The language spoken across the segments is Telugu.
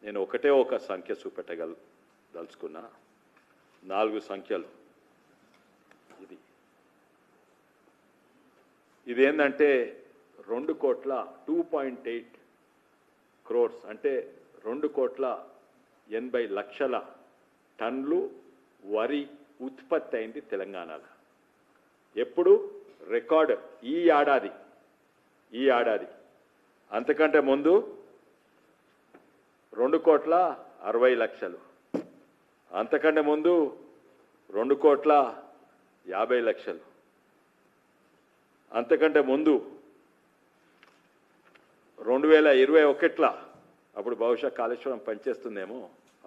నేను ఒకటే ఒక సంఖ్య చూపెట్టదలుచుకున్నా. 4 సంఖ్యలు. ఇదేంటంటే 2,2.8 crores అంటే 2,80,00,000 టన్నులు వరి ఉత్పత్తి అయింది తెలంగాణలో. ఎప్పుడు రికార్డ్ ఈ ఏడాది. అంతకంటే ముందు 2,60,00,000, అంతకంటే ముందు 2,50,00,000, అంతకంటే ముందు 2021 అప్పుడు బహుశా కాళేశ్వరం పనిచేస్తుందేమో,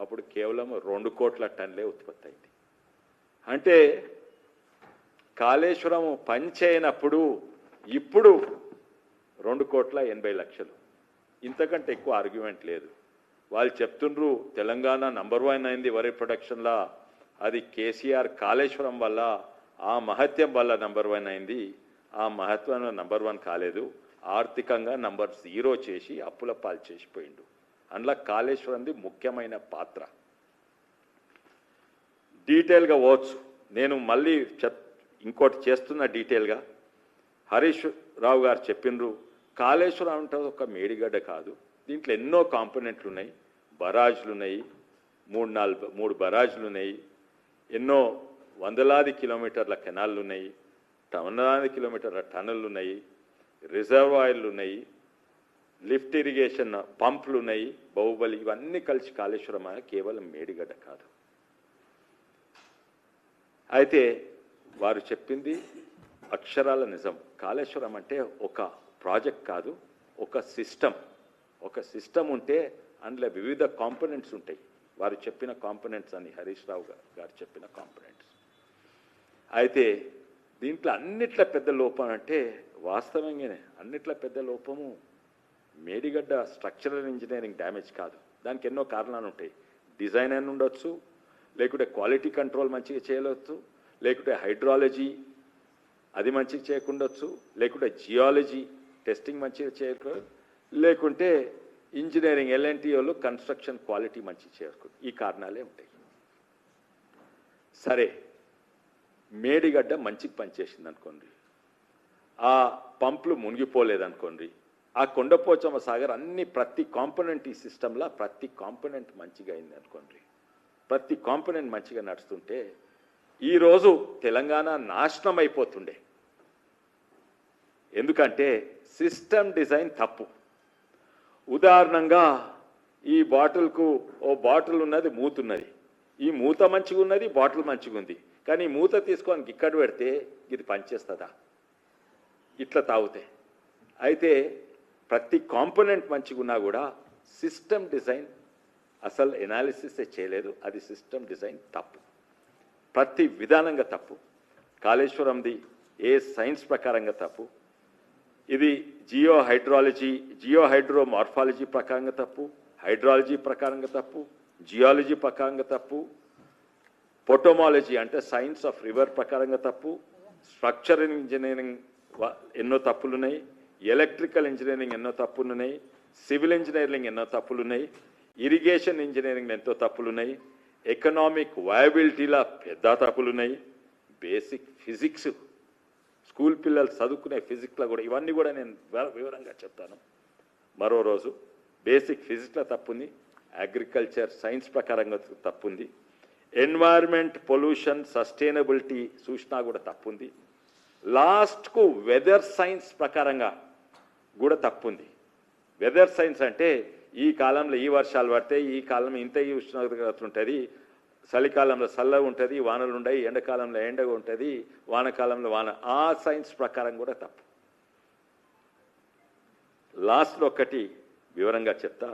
అప్పుడు కేవలం 2 కోట్ల టన్నులే ఉత్పత్తి అయింది. అంటే కాళేశ్వరం పనిచేయనప్పుడు ఇప్పుడు 2,80,00,000. ఇంతకంటే ఎక్కువ ఆర్గ్యుమెంట్ లేదు. వాళ్ళు చెప్తుండ్రు తెలంగాణ నంబర్ 1 అయింది వరి ప్రొడక్షన్లా, అది కేసీఆర్ కాళేశ్వరం వల్ల, ఆ మహత్యం వల్ల నంబర్ 1 అయింది. ఆ మహత్వం నంబర్ 1 కాలేదు, ఆర్థికంగా నంబర్ 0 చేసి అప్పుల పాలు చేసిపోయిండు. అందులో కాళేశ్వరంది ముఖ్యమైన పాత్ర. డీటెయిల్గా పోవచ్చు, నేను మళ్ళీ ఇంకోటి చేస్తున్న డీటెయిల్గా. హరీష్ రావు గారు చెప్పినరు కాళేశ్వరం అంటే ఒక మేడిగడ్డ కాదు, దీంట్లో ఎన్నో కాంపోనెంట్లు ఉన్నాయి. బరాజ్లు ఉన్నాయి, 3 బరాజ్లు ఉన్నాయి, ఎన్నో వందలాది కిలోమీటర్ల కెనాళ్ళు ఉన్నాయి, వందలాది కిలోమీటర్ల టన్నులు ఉన్నాయి, రిజర్వాయర్లు ఉన్నాయి, లిఫ్ట్ ఇరిగేషన్ పంపులు ఉన్నాయి, బాహుబలి, ఇవన్నీ కలిసి కాళేశ్వరం కేవలం మేడిగడ్డ కాదు. అయితే వారు చెప్పింది అక్షరాల నిజం. కాళేశ్వరం అంటే ఒక ప్రాజెక్ట్ కాదు, ఒక సిస్టమ్ ఉంటే అందులో వివిధ కాంపోనెంట్స్ ఉంటాయి. వారు చెప్పిన కాంపోనెంట్స్ అని హరీష్ రావు గారు చెప్పిన కాంపోనెంట్స్. అయితే దీంట్లో అన్నిట్ల పెద్ద లోపం అంటే వాస్తవంగానే అన్నిట్ల పెద్ద లోపము మేడిగడ్డ స్ట్రక్చరల్ ఇంజనీరింగ్ డ్యామేజ్ కాదు. దానికి ఎన్నో కారణాలు ఉంటాయి. డిజైన్ అని ఉండొచ్చు, లేకుంటే క్వాలిటీ కంట్రోల్ మంచిగా చేయవచ్చు, లేకుంటే హైడ్రాలజీ అది మంచిగా చేయకుండొచ్చు, లేకుంటే జియాలజీ టెస్టింగ్ మంచిగా చేయకూడదు, లేకుంటే ఇంజనీరింగ్ ఎల్ఎన్టీఓలు కన్స్ట్రక్షన్ క్వాలిటీ మంచిగా చేయకూడదు. ఈ కారణాలే ఉంటాయి. సరే, మేడిగడ్డ మంచిగా పనిచేసింది అనుకోండి, ఆ పంపులు మునిగిపోలేదనుకోండి, ఆ కొండపోచమ్మ సాగర్ ప్రతి కాంపోనెంట్ ఈ సిస్టంలో ప్రతి కాంపోనెంట్ మంచిగా అయింది అనుకోండి, ప్రతి కాంపోనెంట్ మంచిగా నడుస్తుంటే ఈరోజు తెలంగాణ నాశనం అయిపోతుండే. ఎందుకంటే సిస్టమ్ డిజైన్ తప్పు. ఉదాహరణంగా ఈ బాటిల్కు ఓ బాటిల్ ఉన్నది, మూతున్నది, ఈ మూత మంచిగా ఉన్నది, బాటిల్ మంచిగా ఉంది, కానీ ఈ మూత తీసుకొని ఇక్కడ పెడితే ఇది పనిచేస్తుందా? ఇట్లా తాగుతాయి. అయితే ప్రతి కాంపోనెంట్ మంచిగా ఉన్నా కూడా సిస్టమ్ డిజైన్ అసలు ఎనాలిసిసే చేయలేదు. అది సిస్టమ్ డిజైన్ తప్పు, ప్రతి విధానంగా తప్పు. కాళేశ్వరంది ఏ సైన్స్ ప్రకారంగా తప్పు, ఇది జియో హైడ్రో మార్ఫాలజీ ప్రకారంగా తప్పు, హైడ్రాలజీ ప్రకారంగా తప్పు, జియాలజీ ప్రకారంగా తప్పు, పొటోమాలజీ అంటే సైన్స్ ఆఫ్ రివర్ ప్రకారంగా తప్పు, స్ట్రక్చరల్ ఇంజనీరింగ్ ఎన్నో తప్పులున్నాయి, ఎలక్ట్రికల్ ఇంజనీరింగ్ ఎన్నో తప్పులున్నాయి, సివిల్ ఇంజనీరింగ్ ఎన్నో తప్పులున్నాయి, ఇరిగేషన్ ఇంజనీరింగ్ ఎంతో తప్పులున్నాయి, ఎకనామిక్ వయబిలిటీలా పెద్ద తప్పులున్నాయి, బేసిక్ ఫిజిక్స్ స్కూల్ పిల్లలు చదువుకునే ఫిజిక్స్లో కూడా, ఇవన్నీ కూడా నేను వివరంగా చెప్తాను మరో రోజు. బేసిక్ ఫిజిక్స్లో తప్పుంది, అగ్రికల్చర్ సైన్స్ ప్రకారంగా తప్పుంది, ఎన్వైర్న్మెంట్ పొల్యూషన్ సస్టైనబిలిటీ చూసినా కూడా తప్పుంది, లాస్ట్కు వెదర్ సైన్స్ ప్రకారంగా కూడా తప్పుంది. వెదర్ సైన్స్ అంటే ఈ కాలంలో ఈ వర్షాలు పడతాయి, ఈ కాలంలో ఇంత ఈ ఉష్ణోగ్రత ఉంటుంది, చలికాలంలో చల్లగా ఉంటుంది, వానలు ఉండయి, ఎండాకాలంలో ఎండగా ఉంటుంది, వానకాలంలో వాన, ఆ సైన్స్ ప్రకారం కూడా తప్పు. లాస్ట్లో ఒకటి వివరంగా చెప్తా,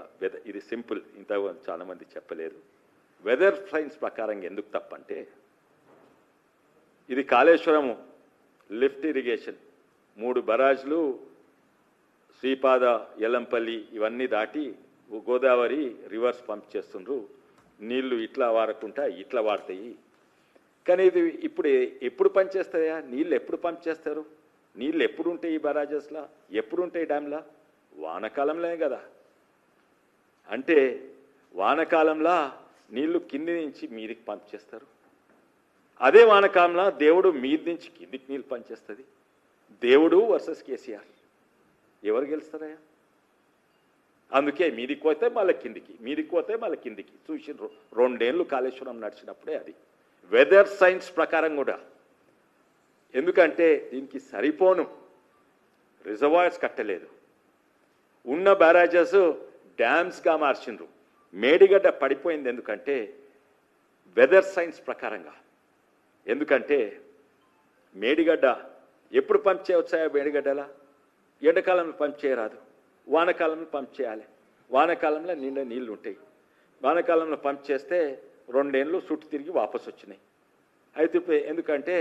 ఇది సింపుల్, ఇంత చాలామంది చెప్పలేరు. వెదర్ సైన్స్ ప్రకారం ఎందుకు తప్పంటే, ఇది కాళేశ్వరము లిఫ్ట్ ఇరిగేషన్ 3 బరాజ్లు శ్రీపాద, ఎల్లంపల్లి ఇవన్నీ దాటి గోదావరి రివర్స్ పంప్ చేస్తుండ్రు. నీళ్లు ఇట్లా వారకుంటా ఇట్లా వాడతాయి. కానీ ఇది ఎప్పుడు పనిచేస్తాయా? నీళ్ళు ఎప్పుడు పంప్ చేస్తారు? నీళ్ళు ఎప్పుడు ఉంటాయి ఈ బరాజెస్లా, ఎప్పుడు ఉంటాయి డ్యామ్లా? వానకాలంలోనే కదా. అంటే వానకాలంలో నీళ్లు కింది నుంచి మీదికి పంప్ చేస్తారు. అదే వానకాలంలో దేవుడు మీది నుంచి కిందికి నీళ్ళు పంచేస్తుంది. దేవుడు వర్సెస్ కేసీఆర్ ఎవరు గెలుస్తారయ్యా? అందుకే మీదికి పోతే మళ్ళీ కిందికి, మీదికి పోతే మళ్ళీ కిందికి. చూసి 2 ఏళ్ళు కాళేశ్వరం నడిచినప్పుడే అది వెదర్ సైన్స్ ప్రకారం కూడా. ఎందుకంటే దీనికి సరిపోను రిజర్వాయర్స్ కట్టలేదు, ఉన్న బ్యారేజెస్ డ్యామ్స్గా మార్చిండ్రు. మేడిగడ్డ పడిపోయింది ఎందుకంటే వెదర్ సైన్స్ ప్రకారంగా. ఎందుకంటే మేడిగడ్డ ఎప్పుడు పంప్ చేయవచ్చాయా? మేడిగడ్డలా ఎండాకాలంలో పంప్ చేయరాదు, వానకాలంలో పంప్ చేయాలి. వానకాలంలో నిండా నీళ్లు ఉంటాయి. వానకాలంలో పంప్ చేస్తే 2 ఏళ్ళు చుట్టూ తిరిగి వాపసు వచ్చినాయి. అయితే ఎందుకంటే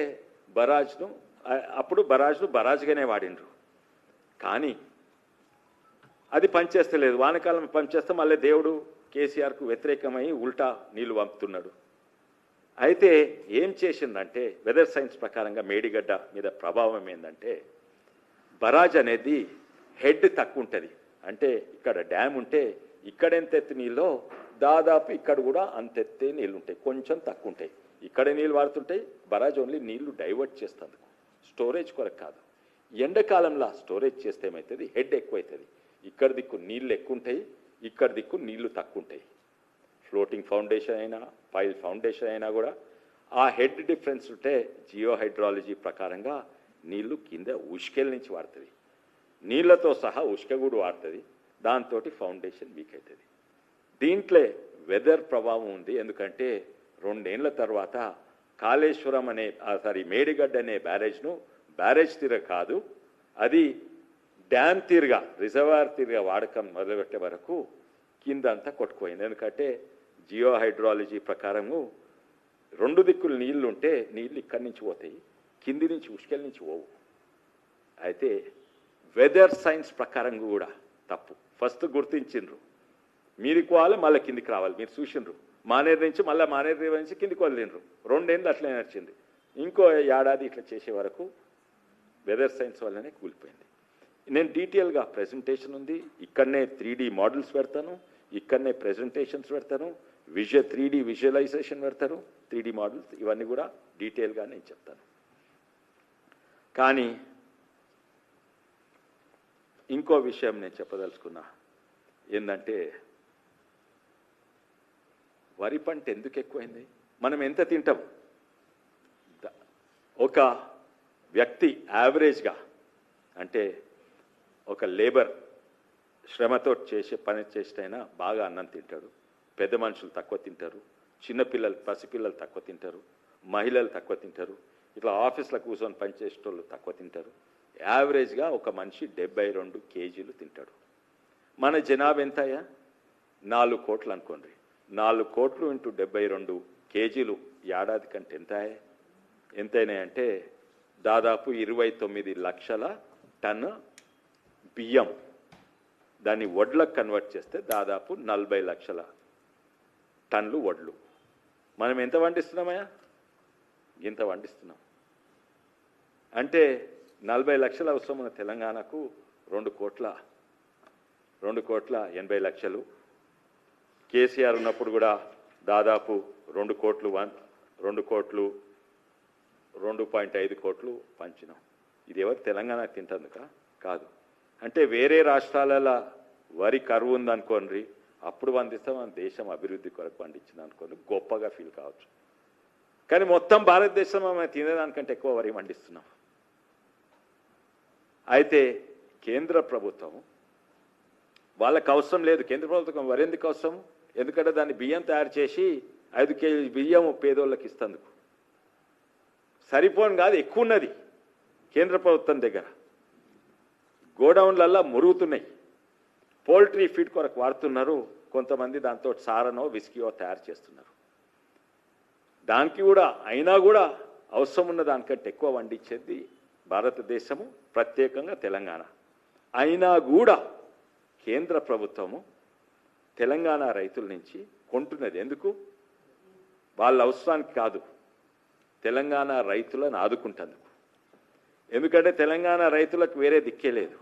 అప్పుడు బరాజ్గానే వాడిండ్రు. కానీ అది పనిచేస్తలేదు. వానకాలం పనిచేస్తే మళ్ళీ దేవుడు కేసీఆర్కు వ్యతిరేకమై ఉల్టా నీళ్లు పంపుతున్నాడు. అయితే ఏం చేసిందంటే వెదర్ సైన్స్ ప్రకారంగా మేడిగడ్డ మీద ప్రభావం ఏంటంటే బరాజ్ అనేది హెడ్ తక్కువ ఉంటుంది. అంటే ఇక్కడ డ్యామ్ ఉంటే ఇక్కడ ఎంత ఎత్తు నీళ్ళో దాదాపు ఇక్కడ కూడా అంత ఎత్తే నీళ్ళు ఉంటాయి, కొంచెం తక్కువ ఉంటాయి. ఇక్కడ నీళ్ళు వాడుతుంటాయి. బరాజ్ ఓన్లీ నీళ్లు డైవర్ట్ చేస్తుంది, స్టోరేజ్ కొరకు కాదు. ఎండాకాలంలో స్టోరేజ్ చేస్తే ఏమవుతుంది? హెడ్ ఎక్కువవుతుంది. ఇక్కడ దిక్కు నీళ్ళు ఎక్కువ ఉంటాయి, ఇక్కడ దిక్కు నీళ్లు తక్కువ ఉంటాయి. ఫ్లోటింగ్ ఫౌండేషన్ అయినా పైల్ ఫౌండేషన్ అయినా కూడా ఆ హెడ్ డిఫరెన్స్ ఉంటే జియో హైడ్రాలజీ ప్రకారంగా నీళ్లు కింద ఉష్కెల నుంచి వాడుతుంది, నీళ్లతో సహా ఉష్క కూడా వాడుతుంది. దాంతో ఫౌండేషన్ వీక్ అవుతుంది. దీంట్లో వెదర్ ప్రభావం ఉంది. ఎందుకంటే 2 ఏళ్ల తర్వాత కాళేశ్వరం అనే మేడిగడ్డ అనే బ్యారేజ్ తీర కాదు, అది డ్యామ్ తీరుగా రిజర్వాయర్ తీరుగా వాడకం మొదలుపెట్టే వరకు కిందంతా కొట్టుకుపోయింది. ఎందుకంటే జియో హైడ్రాలజీ ప్రకారము 2 దిక్కులు నీళ్లు ఉంటే నీళ్ళు ఇక్కడి నుంచి పోతాయి, కింది నుంచి ఉష్కెల నుంచి పోవు. అయితే వెదర్ సైన్స్ ప్రకారం కూడా తప్పు. ఫస్ట్ గుర్తించిండ్రు మీదికి పోవాలి, మళ్ళీ కిందికి రావాలి. మీరు చూసిండ్రు మానేరు నుంచి మళ్ళీ మానేరు నుంచి కిందికి వదిలిండ్రు. 2 ఏళ్ళు అట్లనే నడిచింది. ఇంకో ఏడాది ఇట్లా చేసే వరకు వెదర్ సైన్స్ వల్లనే కూలిపోయింది. నేను డీటెయిల్గా ప్రెజెంటేషన్ ఉంది, ఇక్కడనే 3D మోడల్స్ పెడతాను, ఇక్కడనే ప్రెజెంటేషన్స్ పెడతాను, 3D విజువలైజేషన్ పెడతాను, 3D మోడల్స్, ఇవన్నీ కూడా డీటెయిల్గా నేను చెప్తాను. కానీ ఇంకో విషయం నేను చెప్పదలుచుకున్నా ఏంటంటే వరి పంట ఎందుకు ఎక్కువైంది? మనం ఎంత తింటాం? ఒక వ్యక్తి యావరేజ్గా అంటే ఒక లేబర్ శ్రమతో చేసే పని చేసినైనా బాగా అన్నం తింటాడు. పెద్ద మనుషులు తక్కువ తింటారు, చిన్నపిల్లలు పసిపిల్లలు తక్కువ తింటారు, మహిళలు తక్కువ తింటారు, ఇట్లా ఆఫీస్లో కూర్చొని పనిచేసేటోళ్ళు తక్కువ తింటారు. యావరేజ్గా ఒక మనిషి 72 కేజీలు తింటాడు. మన జనాభా ఎంతయ్యా? 4 కోట్లు అనుకోండి. 4 కోట్లు ఇంటూ 72 కేజీలు ఏడాది కంటే ఎంతైనాయంటే దాదాపు 29 లక్షల టన్ బియ్యం. దాన్ని వడ్లకు కన్వర్ట్ చేస్తే దాదాపు 40 లక్షల టన్లు వడ్లు. మనం ఎంత వండిస్తున్నామయ్యా? ఇంత వండిస్తున్నాం. అంటే 40 లక్షల అవసరం ఉన్న తెలంగాణకు 2 కోట్ల 80 లక్షలు. కేసీఆర్ ఉన్నప్పుడు కూడా దాదాపు 2 కోట్లు 2.5 కోట్లు పంచినాం. ఇది ఎవరు తెలంగాణ తింటందుక? కాదు. అంటే వేరే రాష్ట్రాలలో వరి కరువు ఉందనుకోండి, అప్పుడు వండిస్తాం, మన దేశం అభివృద్ధి కొరకు పండించింది అనుకోండి, గొప్పగా ఫీల్ కావచ్చు. కానీ మొత్తం భారతదేశం మనం తినేదానికంటే ఎక్కువ వరి పండిస్తున్నాం. అయితే కేంద్ర ప్రభుత్వం వాళ్ళకి అవసరం లేదు. కేంద్ర ప్రభుత్వం వరి ఎందుకు అవసరం? ఎందుకంటే దాన్ని బియ్యం తయారు చేసి 5 కేజీ బియ్యం పేదోళ్ళకి ఇస్తందుకు సరిపోను కాదు, ఎక్కువ ఉన్నది కేంద్ర ప్రభుత్వం దగ్గర. గోడౌన్లల్లో మురుగుతున్నాయి, పోల్ట్రీ ఫీడ్ కొరకు వాడుతున్నారు. కొంతమంది దాంతో సారనో విస్కీయో తయారు చేస్తున్నారు. దానికి కూడా అయినా కూడా అవసరం ఉన్న దానికంటే ఎక్కువ వండించేది భారతదేశము, ప్రత్యేకంగా తెలంగాణ. అయినా కూడా కేంద్ర ప్రభుత్వము తెలంగాణ రైతుల నుంచి కొంటున్నది. ఎందుకు? వాళ్ళ అవసరానికి కాదు, తెలంగాణ రైతులను ఆదుకుంటందుకు. ఎందుకంటే తెలంగాణ రైతులకు వేరే దిక్కే లేదు.